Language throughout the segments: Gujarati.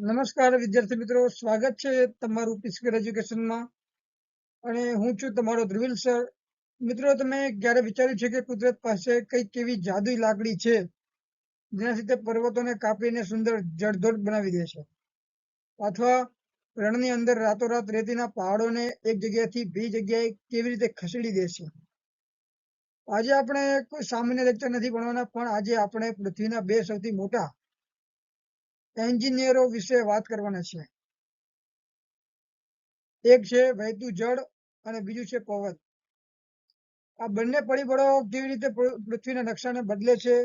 નમસ્કાર વિદ્યાર્થી મિત્રો, સ્વાગત છે તમારું પીસ્કર એજ્યુકેશનમાં અને હું છું તમારો ધ્રુવિલ સર. મિત્રો, તમે ક્યારે વિચાર્યું છે કે કુદરત પાસે કઈક એવી જાદુઈ લાકડી છે જેનાથી તે પર્વતોને કાપીને સુંદર જળધોધ બનાવી દે છે, અથવા રણની અંદર રાતોરાત રેતીના પહાડોને એક જગ્યાએથી બીજી જગ્યાએ કેવી રીતે ખસેડી દે છે? આજે આપણે કોઈ સામાન્ય લેક્ચર નથી ભણવાના, પણ આજે આપણે પૃથ્વીના બે સૌથી મોટા એન્જિનિયરો વિશે વાત કરવાના છે. એક છે વહેતું જળ અને બીજું છે પવન. આ બંને પરિબળો કેવી રીતે પૃથ્વીના નકશાને બદલે છે,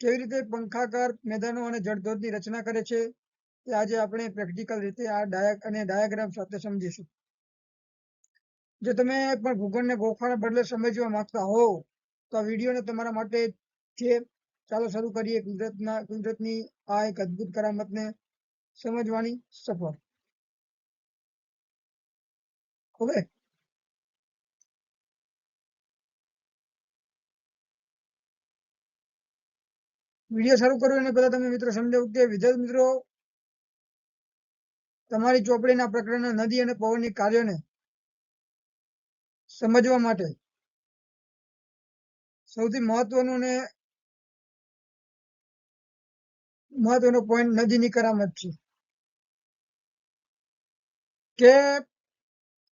કેવી રીતે પંખાકાર મેદાનો અને જળધોધની રચના કરે છે, તે આજે આપણે પ્રેક્ટિકલ રીતે આ ડાયાગ્રામ સાથે સમજીશું. જો તમે પણ ભૂગોળને ગોખવાના બદલે સમજવા માંગતા હો તો આ વિડીયોને તમારા માટે છે. ચાલો શરૂ કરીએ કુદરતની આ એક અદ્ભુત કરામતને સમજવાની સફર. ઓકે, વિડીયો શરૂ કરવું એને પહેલા તમે મિત્રો સમજાવું કે વિદ્યાર્થી મિત્રો, તમારી ચોપડીના પ્રકરણના નદી અને પવનની કાર્યોને સમજવા માટે સૌથી મહત્વનો પોઈન્ટ નદીની કરામત છે. કે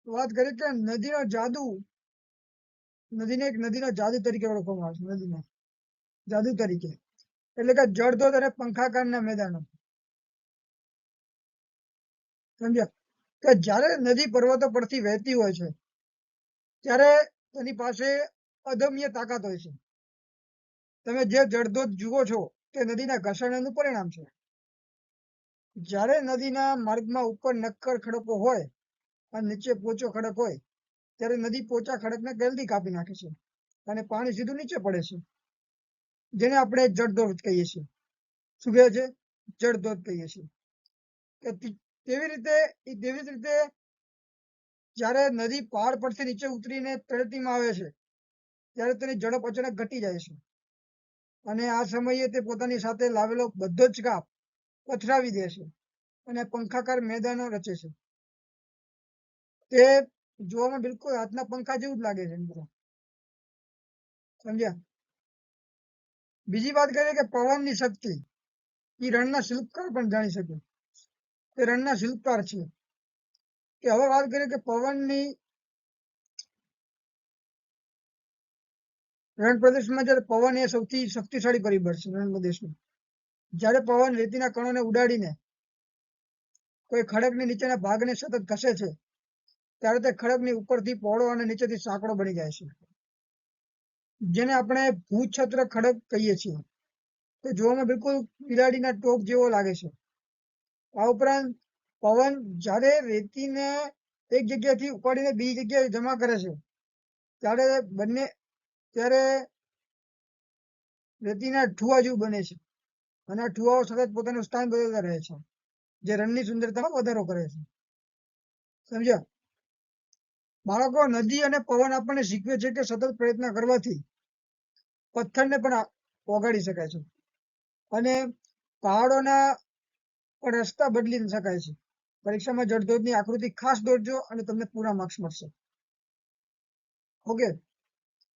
વાત કરીએ કે નદીનો જાદુ, નદીનો જાદુ તરીકે ઓળખવામાં આવે છે. નદીને જાદુ તરીકે એટલે કે જળધોધ અને પંખાકારના મેદાનો. સમજ્યા? કે જ્યારે નદી પર્વતો પરથી વહેતી હોય છે ત્યારે તેની પાસે અદમ્ય તાકાત હોય છે. તમે જે જળધોધ જુઓ છો તે નદીના ઘર્ષણનું પરિણામ છે. જ્યારે નદીના માર્ગમાં ઉપર નક્કર ખડકો હોય અને નીચે પોચો ખડક હોય ત્યારે નદી પોચા ખડકને જલ્દી કાપી નાખે છે અને પાણી સીધું નીચે પડે છે, જેને આપણે જળધોધ કહીએ છીએ. શું કહે છે? જળધોધ કહીએ છીએ. તેવી જ રીતે જ્યારે નદી પહાડ પરથી નીચે ઉતરીને તળેટીમાં આવે છે ત્યારે તેની ઝડપ અચાનક ઘટી જાય છે અને આ સમયે તે પોતાની સાથે લાવેલો બધો જ કાપ પથરાવી દે છે અને પંખાકાર મેદાનો રચે છે. તે જોવામાં બિલકુલ હાથના પંખા જેવું જ લાગે છે મિત્રો. સમજ્યા? બીજી વાત કરીએ કે પવનની શક્તિ, એ રણના શિલ્પકાર પણ જાણી શકે. તે રણના શિલ્પકાર છે. કે હવે વાત કરીએ કે પવનની, રણ પ્રદેશમાં જ્યારે પવન એ સૌથી શક્તિશાળી પરિબળ છે. રણ પ્રદેશમાં જ્યારે પવન રેતીના કણોને ઉડાડીને કોઈ ખડકની નીચેના ભાગને સતત ઘસે છે ત્યારે તે ખડકની ઉપરથી પહોળો અને નીચેથી સાંકડો બની જાય છે, જેને આપણે ભૂછત્ર ખડક કહીએ છીએ. તે જોવામાં બિલકુલ બિલાડીના ટોપ જેવો લાગે છે. આ ઉપરાંત પવન જ્યારે રેતીને એક જગ્યાએથી ઉપાડીને બીજી જગ્યાએ જમા કરે છે ત્યારે રેતીના ઠુવા જેવું બને છે અને આ ઠુવાઓ સતત પોતાનું સ્થાન બદલતા રહે છે, જે રણની સુંદરતામાં વધારો કરે છે. સમજ્યા? બાળકો, નદી અને પવન આપણને શીખવે છે કે સતત પ્રયત્ન કરવાથી પથ્થરને પણ ઓગાળી શકાય છે અને પહાડોના પણ રસ્તા બદલી શકાય છે. પરીક્ષામાં જળધોધની આકૃતિ ખાસ દોરજો અને તમને પૂરા માર્ક્સ મળશે. ઓકે,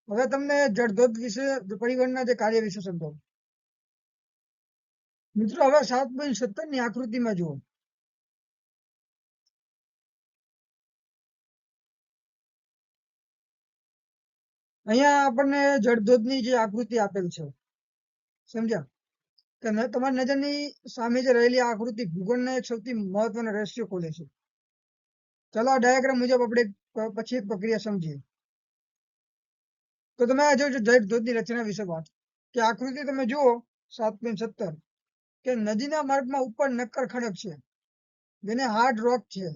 હવે તમને જળધોધ વિશે, પરિવહનના જે કાર્ય વિશે સમજાવું. મિત્રો, હવે 7.17 આકૃતિમાં જુઓ. અહીંયા આપણને જળધોધની જે આકૃતિ આપેલ છે, સમજ્યા? કે તમારી નજરની સામે જે રહેલી આકૃતિ ભૂગોળના એક સૌથી મહત્વના રહસ્યો ખોલે છે. ચાલો આ ડાયાગ્રામ મુજબ આપણે પછી એક પ્રક્રિયા સમજીએ. તો તમે આ જોજો જળધોધની રચના વિશે વાત. કે આકૃતિ તમે જુઓ 7.17 કે નદીના માર્ગમાં ઉપર નક્કર ખડક છે જેને હાર્ડ રોક છે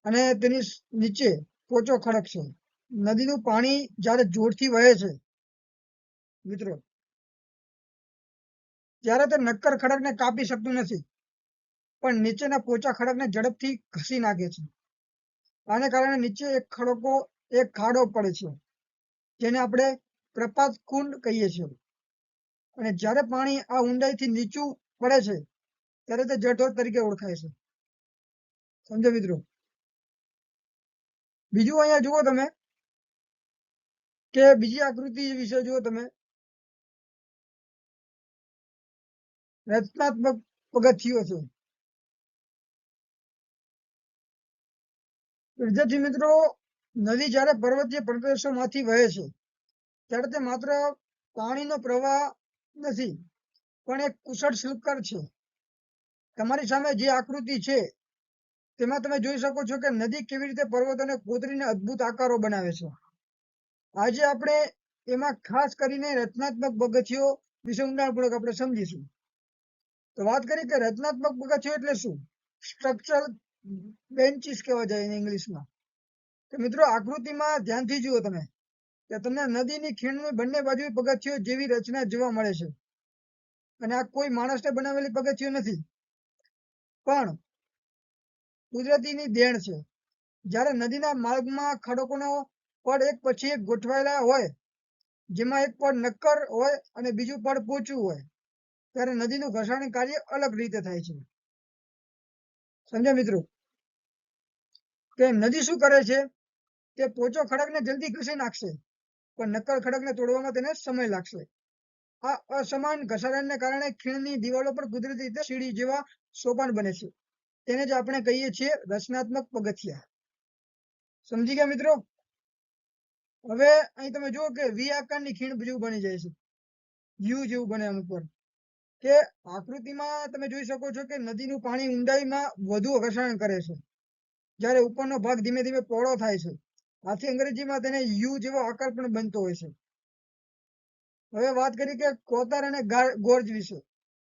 અને તેની નીચે પોચો ખડક છે. નદીનું પાણી જ્યારે જોરથી વહે છે મિત્રો, ત્યારે તે નક્કર ખડકને કાપી શકતું નથી, પણ નીચેના પોચા ખડકને ઝડપથી ઘસી નાખે છે. આને કારણે નીચે એક ખાડો પડે છે જેને આપણે પ્રપાત કુંડ કહીએ છીએ. અને જ્યારે પાણી આ ઊંડાઈથી નીચું પડે છે ત્યારે તે જળધોધ તરીકે ઓળખાય છે. સમજો મિત્રો. બીજું અહીંયા જુઓ તમે કે બીજી આકૃતિ વિશે જુઓ તમે, રચનાત્મક પગથિયું છે. વિદ્યાર્થી મિત્રો, નદી જ્યારે પર્વતીય પ્રદેશોમાંથી વહે છે ત્યારે તે માત્ર પાણીનો પ્રવાહ નથી, પણ એક કુશળ શિલ્પકાર છે. તમારી સામે જે આકૃતિ છે તેમાં તમે જોઈ શકો છો કે નદી કેવી રીતે પર્વતોને કોતરીને અદ્ભુત આકારો બનાવે છે. આજે આપણે એમાં ખાસ કરીને રચનાત્મક પગથિયો વિશે ઊંડાણપૂર્વક આપણે સમજીશું. તો વાત કરીએ કે રચનાત્મક પગથિયો એટલે શું? સ્ટ્રક્ચરલ બેન્ચીસ કહેવા જાય ઇંગ્લિશમાં. તો મિત્રો, આકૃતિમાં ધ્યાનથી જુઓ તમે કે તમને નદીની ખીણની બંને બાજુ પગથિયો જેવી રચના જોવા મળે છે. અને આ કોઈ માણસને બનાવેલી પગથિયો નથી, પણ કુદરતીની દેણ છે. જ્યારે નદીના માર્ગમાં ખડકોનો પડ એક પછી એક ગોઠવાયેલા હોય, જેમાં એક પડ નક્કર હોય અને બીજું પડ પોચું હોય, ત્યારે નદીનું ઘસાણ કાર્ય અલગ રીતે થાય છે. સમજ્યા મિત્રો? કે નદી શું કરે છે? તે પોચો ખડકને જલ્દી ઘસી નાખશે, પણ નક્કર ખડકને તોડવામાં તેને સમય લાગશે. આ અસમાન ઘસારણને કારણે ખીણની દિવાલો પર કુદરતી રીતે સીડી જેવા સોપાન બને છે. તેને જ આપણે કહીએ છીએ રચનાત્મક પગથિયા. સમજી ગયા મિત્રો? હવે અહીં તમે જુઓ કે વી આકારની ખીણ જેવું બની જાય છે, યુ જેવું બને અમુક પર. કે આકૃતિમાં તમે જોઈ શકો છો કે નદીનું પાણી ઊંડાઈમાં વધુ ઘર્ષણ કરે છે, જ્યારે ઉપરનો ભાગ ધીમે ધીમે પહોળો થાય છે. આથી અંગ્રેજીમાં તેને યુ જેવો આકાર પણ બનતો હોય છે. હવે વાત કરી કે કોતર અને ગોર્જ વિશે,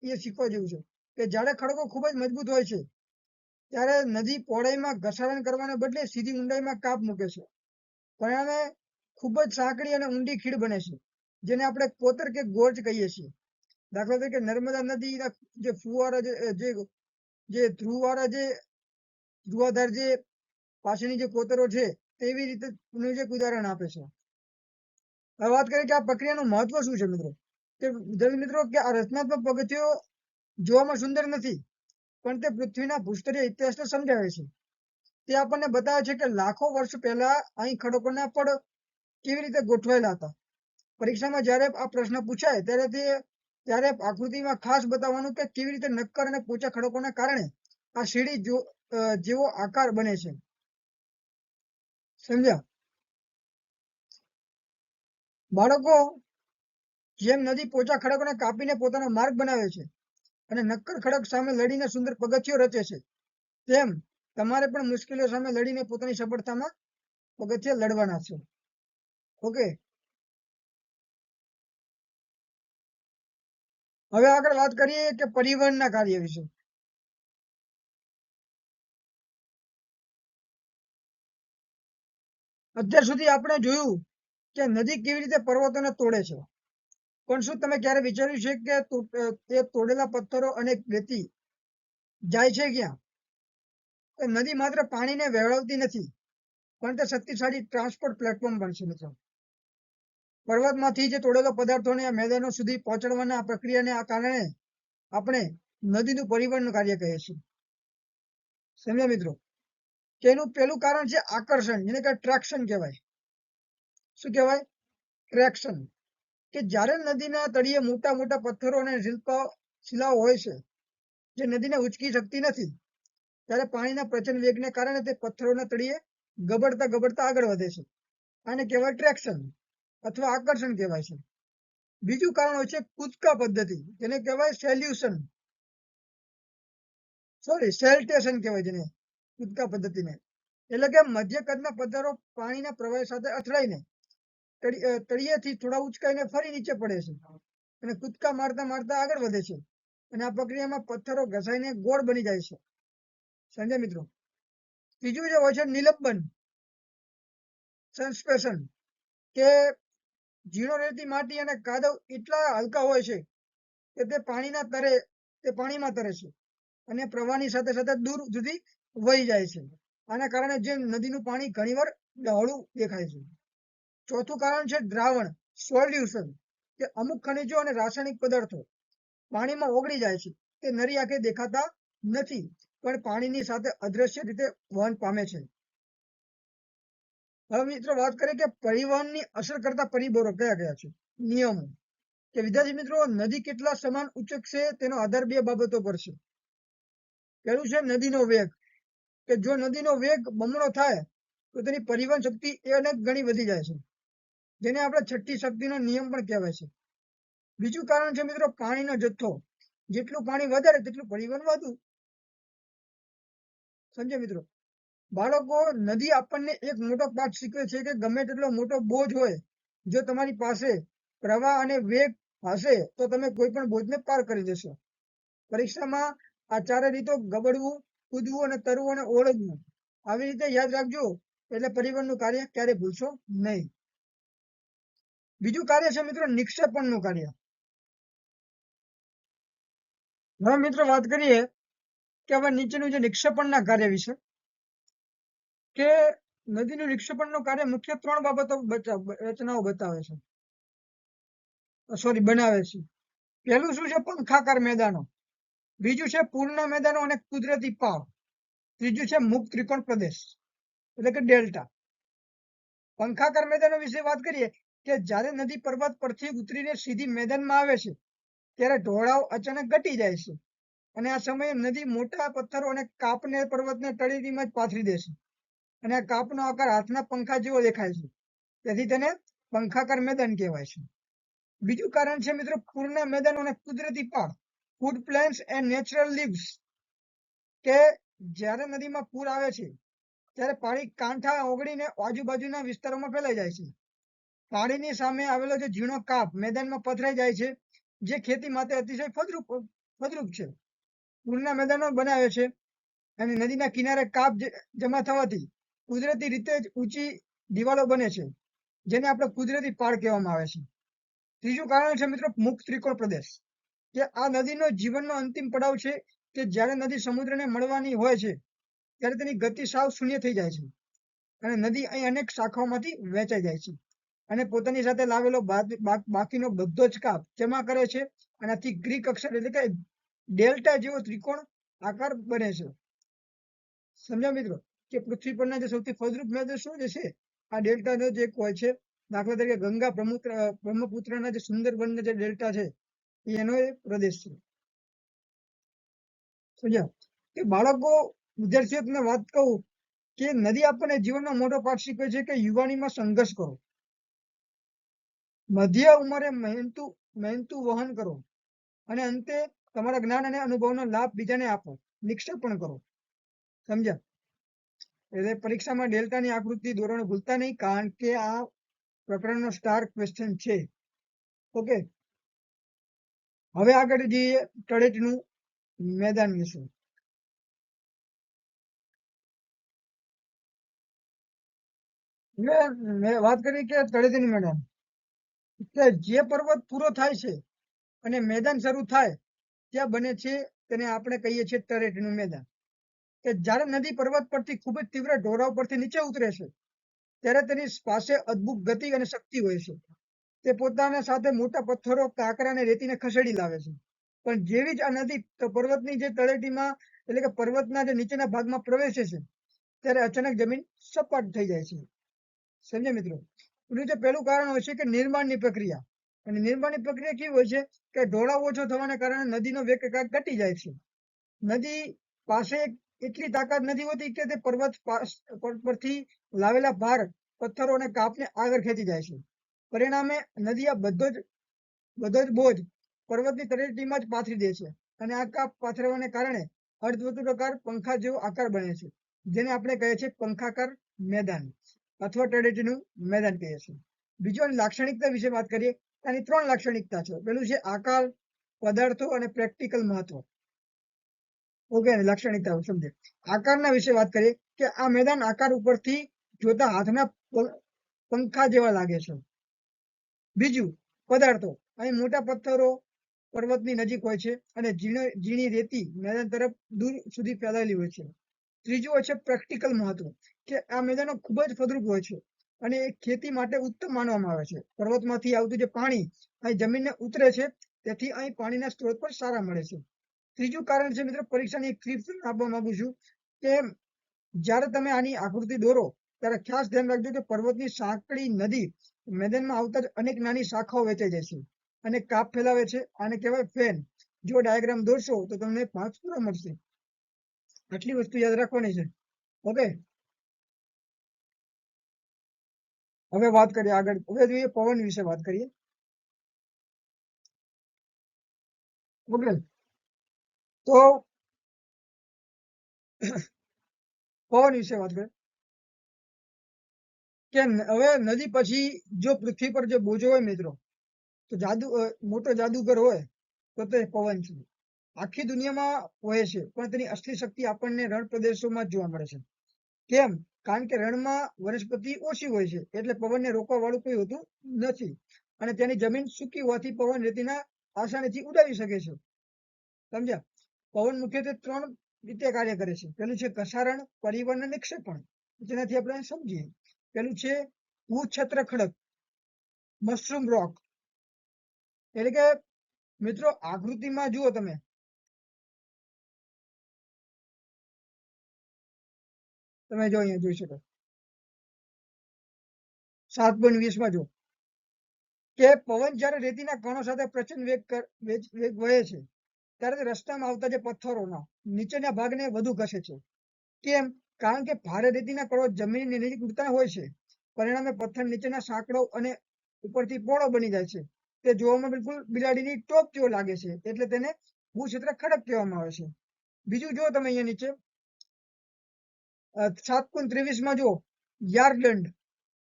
એ શીખવા જેવું છે. કે જ્યારે ખડકો ખૂબ જ મજબૂત હોય છે ત્યારે નદી પહોળાઈમાં ઘસારણ કરવાને બદલે સીધી ઊંડાઈમાં કાપ મૂકે છે. પરિણામે ખૂબ જ સાંકડી અને ઊંડી ખીણ બને છે, જેને આપણે કોતર કે ગોર્જ કહીએ છીએ. દાખલા તરીકે નર્મદા નદીના જે ફુવારા જે ધ્રુવાધાર જે પાસેની જે કોતરો છે તેવી રીતે એક ઉદાહરણ આપે છે. હવે વાત કરીએ કે આ પ્રક્રિયાનું મહત્વ શું છે મિત્રો. કે વિદ્યાર્થી મિત્રો, કે આ રચનાત્મક પગથિયો જોવામાં સુંદર નથી, પણ તે પૃથ્વીના ભૂસ્તરીય ઇતિહાસને સમજાવે છે. તે આપણને બતાવે છે કે લાખો વર્ષ પહેલા અહીં ખડકોના પડ કેવી રીતે ગોઠવાયેલા હતા. પરીક્ષામાં જ્યારે આ પ્રશ્ન પૂછાય ત્યારે આકૃતિમાં ખાસ બતાવવાનું કે કેવી રીતે નક્કર અને પોચા ખડકોના કારણે આ સીડી જેવો આકાર બને છે. સમજ્યા? બાળકો, જેમ નદી પોચા ખડકોને કાપીને પોતાનો માર્ગ બનાવે છે અને નક્કર ખડક સામે લડીને સુંદર પગથિયો રચે છે, તેમ તમારે પણ મુશ્કેલીઓ સામે લડીને પોતાની સફળતામાં પગથિયા લડવાના છે. ઓકે. હવે આગળ વાત કરીએ કે પરિવહનના કાર્ય વિશે. અત્યાર સુધી આપણે જોયું કે નદી કેવી રીતે પર્વતોને તોડે છે, પણ શું તમે ક્યારે વિચાર્યું છે કે તે તોડેલા પથ્થરો અને રેતી જાય છે ક્યાં? તો નદી માત્ર પાણીને વહેવડાવતી નથી, પણ તે શક્તિશાળી ટ્રાન્સપોર્ટ પ્લેટફોર્મ પણ છે મિત્રો. પર્વતમાંથી જે તોડેલા પદાર્થોને આ મેદાનો સુધી પહોંચાડવાના આ પ્રક્રિયાને કારણે આપણે નદીનું પરિવહન કાર્ય કહીએ છીએ. સમજ્યા મિત્રો? કે એનું પહેલું કારણ છે આકર્ષણ, જેને કે ટ્રેક્શન કહેવાય. શું કહેવાય? ટ્રેક્શન. કે જ્યારે નદીના તળિયે મોટા મોટા પથ્થરો અને શિલાઓ હોય છે જે નદીને ઉંચકી શકતી નથી, ત્યારે પાણીના પ્રચંડ વેગને કારણે તે પથ્થરોના તળિયે ગબડતા આગળ વધે છે. આને કહેવાય ટ્રેક્શન અથવા આકર્ષણ કહેવાય છે. બીજું કારણ હોય છે કૂદકા પદ્ધતિ, જેને કહેવાય સેલ્ટેશન કહેવાય જેને, કૂદકા પદ્ધતિને. એટલે કે મધ્ય કદના પથ્થરો પાણીના પ્રવાહ સાથે અથડાઈને તળિયેથી થોડા ઉચકાઈને ફરી નીચે પડે છે અને કૂદકા મારતા મારતા આગળ વધે છે, અને આ પ્રક્રિયામાં પથ્થરો ઘસાઈને ગોળ બની જાય છે. સમજ્યા મિત્રો? ત્રીજું જે હોય છે નિલંબન, સસ્પેન્શન. કે ઝીણો રેતી, માટી અને કાદવ એટલા હલકા હોય છે કે તે પાણીમાં તરે છે અને પ્રવાહની સાથે સાથે દૂર સુધી વહી જાય છે. આના કારણે જે નદીનું પાણી ઘણીવાર હળવું દેખાય છે. ચોથું કારણ છે દ્રાવણ, સોલ્યુશન. કે અમુક ખનિજો અને રાસાયણિક પદાર્થો પાણીમાં ઓગળી જાય છે. તે નરી આંખે દેખાતા નથી, પણ પાણીની સાથે અદ્રશ્ય રીતે વહન પામે છે. હવે મિત્રો વાત કરીએ કે પરિવહનની અસર કરતા પરિબળો કયા કયા છે. નિયમો કે વિદ્યાર્થી મિત્રો, નદી કેટલા સમાન ઉંચકશે તેનો આધાર બે બાબતો પર છે. પહેલું છે નદીનો વેગ, કે જો નદીનો વેગ બમણો થાય તો તેની પરિવહન શક્તિ એ અનેક ગણી વધી જાય છે, જેને આપણે છઠ્ઠી શક્તિનો નિયમ પણ કહેવાય છે. બીજું કારણ છે મિત્રો પાણીનો જથ્થો, જેટલું પાણી વધારે તેટલું પરિવહન વધુ. સમજે મિત્રો. બાળકો, નદી આપણને એક મોટો પાઠ શીખવે છે કે ગમે તેટલો મોટો બોજ હોય, જો તમારી પાસે પ્રવાહ અને વેગ હશે તો તમે કોઈ પણ બોજને પાર કરી દેશો. પરીક્ષામાં આ ચારે રીતો ગબડવું, કૂદવું અને તરવું અને ઓળંગવું આવી રીતે યાદ રાખજો, એટલે પરિવહનનું કાર્ય ક્યારે ભૂલશો નહીં. બીજું કાર્ય છે મિત્રો નિક્ષેપણનું કાર્ય. હવે મિત્રો વાત કરીએ કે હવે નીચેનું જે નિક્ષેપણના કાર્ય વિશે, કે નદીનું નિક્ષેપણનું કાર્ય મુખ્ય ત્રણ બાબતો રચનાઓ બતાવે છે, બનાવે છે. પહેલું શું છે? પંખાકાર મેદાનો. બીજું છે પૂરના મેદાનો અને કુદરતી પાવ. ત્રીજું છે મુક્ત ત્રિકોણ પ્રદેશ એટલે કે ડેલ્ટા. પંખાકાર મેદાનો વિશે વાત કરીએ કે જ્યારે નદી પર્વત પરથી ઉતરીને સીધી મેદાનમાં આવે છે ત્યારે ઢોળાવ અચાનક ઘટી જાય છે, અને આ સમયે નદી મોટા પથ્થરો અને કાપને પર્વતને તળેટીમાં જ પાથરી દે છે, અને આ કાપનો આકાર હાથના પંખા જેવો દેખાય છે, તેથી તેને પંખાકાર મેદાન કહેવાય છે. બીજું કારણ છે મિત્રો પૂરના મેદાનો અને કુદરતી પાળ, ફૂડ પ્લેન્ટ્સ એન્ડ નેચરલ લીવ્સ, કે જ્યારે નદીમાં પૂર આવે છે ત્યારે પાણી કાંઠા ઓગળીને આજુબાજુના વિસ્તારોમાં ફેલાઈ જાય છે. પાણીની સામે આવેલો જે ઝીણો કાપ મેદાનમાં પથરાઈ જાય છે, જે ખેતી માટે અતિશય ફળદ્રુપ છે. પૂરના મેદાનો બનાવે છે, અને નદીના કિનારે કાપ જમા થવાથી કુદરતી રીતે જ ઊંચી દિવાલો બને છે, જેને આપણે કુદરતી પાળ કહેવામાં આવે છે. ત્રીજું કારણ છે મિત્રો મુક્ત ત્રિકોણ પ્રદેશ, કે આ નદીનો જીવનનો અંતિમ પડાવ છે, કે જ્યારે નદી સમુદ્રને મળવાની હોય છે ત્યારે તેની ગતિ સાવ શૂન્ય થઈ જાય છે, અને નદી અહીં અનેક શાખાઓમાંથી વહેંચાઈ જાય છે, અને પોતાની સાથે લાવેલો બાકીનો બધો જ કાપ જમા કરે છે, અને આથી ગ્રીક અક્ષર એટલે કે ડેલ્ટા જેવો ત્રિકોણ આકાર બને છે. સમજ્યા મિત્રો, કે પૃથ્વી પરના જે સૌથી ફળદ્રુપ પ્રદેશો જે છે આ ડેલ્ટાનો જે હોય છે. દાખલા તરીકે ગંગા બ્રહ્મપુત્રના જે સુંદરબનના જે ડેલ્ટા છે એનો એ પ્રદેશ છે. સમજ્યા? કે બાળકો, વિદ્યાર્થીઓ, તમને વાત કહું કે નદી આપણને જીવનનો મોટો પાઠ શીખવે છે કે યુવાનીમાં સંઘર્ષ કરો, મધ્ય ઉંમરે મહેનતું વહન કરો, અને અંતે તમારા જ્ઞાન અને અનુભવનો લાભ બીજાને આપો, નિક્ષેપણ કરો. સમજ્યા? એટલે પરીક્ષામાં ડેલ્ટાની આકૃતિ દોરવાનું ભૂલતા નહીં, કારણ કે આ પ્રકરણનો સ્ટાર ક્વેશ્ચન છે. ઓકે, હવે આગળ જઈએ તળેટીનું મેદાન વિશે. મેં વાત કરી કે તળેટીનું મેદાન, કે જે પર્વત પૂરો થાય છે અને મેદાન શરૂ થાય ત્યાં બને છે, તેને આપણે કહીએ છીએ તળેટીનું મેદાન. કે જ્યારે નદી પર્વત પરથી ખૂબ જ તીવ્ર ઢોળાવ પરથી નીચે ઉતરે છે ત્યારે તેની પાસે અદ્ભુત ગતિ અને શક્તિ હોય છે. તે પોતાના સાથે મોટા પથ્થરો, કાંકરા અને રેતીને ખસેડી લાવે છે. પણ જેવી જ આ નદી પર્વતની જે તળેટીમાં એટલે કે પર્વતના જે નીચેના ભાગમાં પ્રવેશે છે ત્યારે અચાનક જમીન સપાટ થઈ જાય છે. સમજ્યા મિત્રો? એનું જે પહેલું કારણ હોય છે કે નિર્માણની પ્રક્રિયા, અને નિર્માણની પ્રક્રિયા કેવી હોય છે કે ઢોળાવ ઓછો થવાને કારણે નદીનો વેગ ઘટી જાય છે. નદી પાસે એટલી તાકાત નથી હોતી કે તે પર્વત પરથી લાવેલા ભાર, પથ્થરો અને કાપને આગળ ખેંચી જાય છે. પરિણામે નદી આ બધો જ બોજ પર્વતની તળેટીમાં જ પાથરી દે છે, અને આ કાપ પાથરવાને કારણે અર્ધવર્તુળાકાર પંખા જેવો આકાર બને છે, જેને આપણે કહીએ છીએ પંખાકાર મેદાન અથવા તળેટીનું મેદાન કહીએ છીએ. બીજો લાક્ષણિકતા વિશે વાત કરીએ. આની ત્રણ લાક્ષણિકતા છે. પેલું છે આકાર, પદાર્થો અને પ્રેક્ટિકલ મહત્વ. ઓકે, લાક્ષણિકતા સમજે. આકારના વિશે વાત કરીએ કે આ મેદાન આકાર ઉપરથી જોતા હાથના પંખા જેવા લાગે છે. બીજું પદાર્થો, અહીં મોટા પથ્થરો પર્વતની નજીક હોય છે, અને ઝીણી રેતી મેદાન તરફ દૂર સુધી ફેલાયેલી હોય છે. ત્રીજું હોય છે પ્રેક્ટિકલ મહત્વ, કે આ મેદાનો ખૂબ જ ફળદ્રુપ હોય છે, અને એ ખેતી માટે ઉત્તમ માનવામાં આવે છે. પર્વતમાંથી આવતું જે પાણી અહીં જમીનને ઉતરે છે, તેથી અહીં પાણીના સ્ત્રોત પણ સારા મળે છે. ત્રીજું કારણ છે મિત્રો, પરીક્ષાની એક ટીપ આપવા માંગુ છું કે જ્યારે તમે આની આકૃતિ દોરો ત્યારે ખાસ ધ્યાન રાખજો કે પર્વતની સાંકડી નદી મેદાનમાં આવતા જ અનેક નાની શાખાઓ વેચાઈ જાય છે અને કાપ ફેલાવે છે. આને કહેવાય ફેન. જો ડાયાગ્રામ દોરશો તો તમને 5 પૂરા મળશે. આટલી વસ્તુ યાદ રાખવાની છે. ઓકે, હવે વાત કરીએ આગળ. હવે જોઈએ પવન વિશે વાત કરીએ. ઓકે, તો પવન વિશે વાત કરીએ કે હવે નદી પછી જો પૃથ્વી પર જે બોજો હોય મિત્રો, તો મોટો જાદુગર હોય તો તે પવન છે. આખી દુનિયામાં હોય છે, પણ તેની અસલી શક્તિ આપણને રણ પ્રદેશોમાં જોવા મળે છે. કેમ? કારણ કે રણમાં વનસ્પતિ ઓછી હોય છે, એટલે પવનને રોકવા વાળું કોઈ હોતું નથી અને તેની જમીન સૂકી હોવાથી પવન રેતીના આસાનીથી ઉડાવી શકે છે. સમજ્યા? પવન મુખ્યત્વે 3 રીતે કાર્ય કરે છે. પેલું છે ઘસારણ, પરિવહન અને નિક્ષેપણ. જેનાથી આપણે સમજીએ. પેલું છે ભૂછત્ર ખડક, મશરૂમ રોક. એટલે કે મિત્રો આકૃતિમાં જુઓ તમે જો અહીંયા જોઈ શકો 7.20 જો કે પવન જ્યારે રેતીના કણો સાથે પ્રચંડ વેગ વહે છે ત્યારે તે રસ્તામાં આવતા જે પથ્થરોના નીચેના ભાગને વધુ ઘસે છે. કેમ? કારણ કે ભારે રેતીના કણો જમીનની નજીક ઉડતા હોય છે, પરિણામે પથ્થર નીચેના સાંકડો અને ઉપરથી પહોળો બની જાય છે. તે જોવામાં બિલકુલ બિલાડીની ટોપ જેવો લાગે છે, એટલે તેને ભૂક્ષેત્ર ખડક કહેવામાં આવે છે. બીજું જો તમે અહીંયા નીચે 7.23 જો યાર્ડલન્ડ,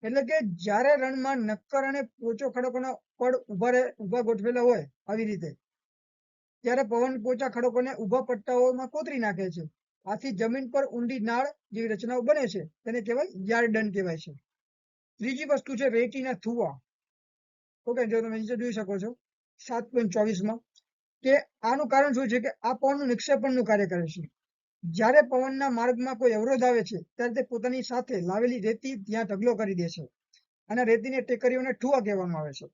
એટલે કે જ્યારે રણમાં નક્કર અને પોચો ખડકોના પડ ઉભા ગોઠવેલા હોય આવી રીતે, ત્યારે પવન પોચા ખડકોને ઉભા પટ્ટાઓમાં કોતરી નાખે છે. આથી જમીન પર ઊંડી નાળ જેવી રચનાઓ બને છે. તેને કહેવાય યાર્ડન કહેવાય છે. ત્રીજી વસ્તુ છે રેતીના થુવા. ઓકે, જો તમે નીચે જોઈ શકો છો 7.24 કે આનું કારણ શું છે કે આ પવનનું નિક્ષેપણનું કાર્ય કરે છે. જ્યારે પવનના માર્ગમાં કોઈ અવરોધ આવે છે ત્યારે તે પોતાની સાથે લાવેલી રેતી ત્યાં ઢગલો કરી દે છે અને રેતીને ટેકરીઓને ઠુવા કહેવામાં આવે છે.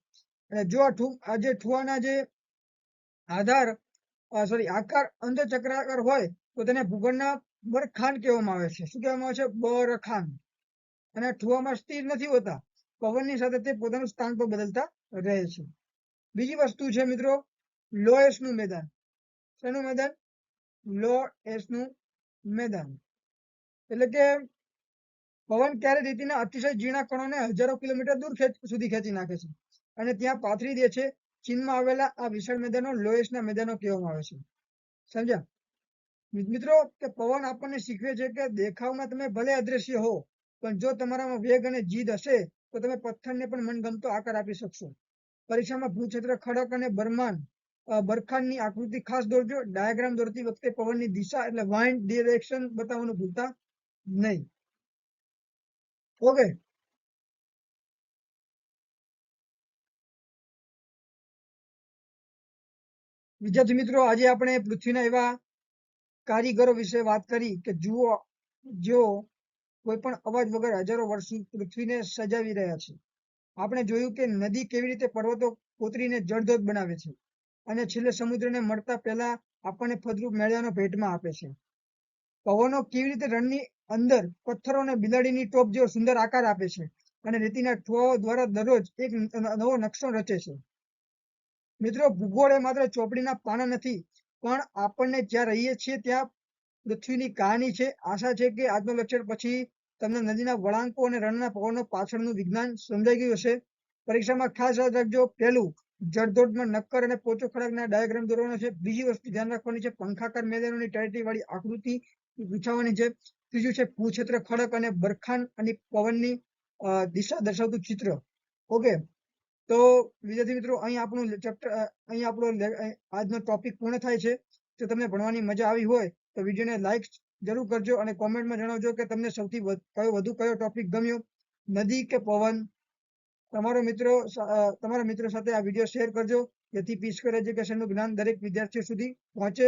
અને જો આ જે ઠુવાના જે આકાર અંધચક્રાકાર હોય તો તેને ભૂગોળના બરખાન કહેવામાં આવે છે. શું કહેવામાં આવે છે? બરખાન. અને ઠુવામાં સ્થિર નથી હોતા, પવનની સાથે તે પોતાનું સ્થાન પર બદલતા રહે છે. બીજી વસ્તુ છે મિત્રો લો એસનું મેદાન. શેનું મેદાન? લો એસનું મેદાન. એટલે કે પવન ક્યારે રેતીના અતિશય ઝીણા કણોને હજારો કિલોમીટર દૂર સુધી ખેંચી નાખે છે અને ત્યાં પાથરી દે છે. ચીનમાં આવેલા આ વિશાળ મેદાનો લોએસના મેદાનો કહેવામાં આવે છે. સમજ્યા મિત્રો? કે પવન આપણને શીખવે છે કે દેખાવમાં તમે ભલે અદ્રશ્ય હો, પણ જો તમારામાં વેગ અને જીદ હશે તો તમે પથ્થરને પણ મનગમતો આકાર આપી શકશો. પરીક્ષામાં ભૂછત્ર ખડક અને બરખાનની આકૃતિ ખાસ દોરજો. ડાયાગ્રામ દોરતી વખતે પવનની દિશા એટલે વાઇન્ડ ડિરેક્શન બતાવવાનું ભૂલતા નહીં. ઓકે, વિદ્યાર્થી મિત્રો, આજે આપણે પૃથ્વીના એવા કારીગરો વિશે વાત કરી કે જો કોઈ પણ અવાજ વગર હજારો વર્ષ પૃથ્વીને સજાવી રહ્યા છે. આપણે જોયું કે નદી કેવી રીતે પર્વતો કોતરીને જળધોધ બનાવે છે અને છેલ્લે સમુદ્રને મળતા પહેલા આપણને ફળદ્રુપ મેળાનો ભેટમાં આપે છે. પવનો કેવી રીતે રણની અંદર પથ્થરો અને બિલાડીની ટોપ જેવો સુંદર આકાર આપે છે અને રેતીના ઠુવાઓ દ્વારા દરરોજ એક નવો નકશો રચે છે. મિત્રો, ભૂગોળ એ માત્ર ચોપડીના પાના નથી, પણ આપણને જ્યાં રહીએ છીએ ત્યાં પૃથ્વીની કહાની છે. આશા છે કે આજનો લેક્ચર પછી તમને નદીના વળાંકો અને રણના પવનો પાછળનું વિજ્ઞાન સમજાઈ ગયું હશે. પરીક્ષામાં ખાસ યાદ રાખજો, પહેલું જળધોધમાં નક્કર અને પોચો ખડકના ડાયાગ્રામ દોરવાનો છે. બીજી વસ્તુ ધ્યાન રાખવાની છે, પંખાકાર મેદાનોની ટાઈટી વાળી આકૃતિ વિછાવવાની છે. ત્રીજું છે ભૂછત્ર ખડક અને બરખાન અને પવનની દિશા દર્શાવતું ચિત્ર. ઓકે, તો વિદ્યાર્થી મિત્રો, અહીં આપણો આજનો ટોપિક પૂર્ણ થાય છે. જો તમને ભણવાની મજા આવી હોય તો વિડીયોને લાઈક જરૂર કરજો અને કોમેન્ટમાં જણાવજો કે તમને સૌથી વધુ કયો ટોપિક ગમ્યો, નદી કે પવન. તમારા મિત્રો સાથે આ વિડીયો શેર કરજો, જેથી પીસકોર એજ્યુકેશનનું જ્ઞાન દરેક વિદ્યાર્થીઓ સુધી પહોંચે.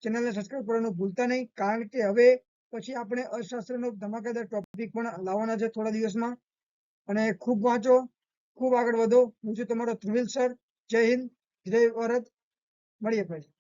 ચેનલને સબસ્ક્રાઇબ કરવાનું ભૂલતા નહીં, કારણ કે હવે પછી આપણે અર્થશાસ્ત્રનો ધમાકેદાર ટોપિક પણ લાવવાના છે થોડા દિવસમાં. અને ખૂબ વાંચો, ખૂબ આગળ વધો. હું છું તમારો ધ્રુવિલ સર. જય હિન્દ, જય ભારત. મળીએ પછી.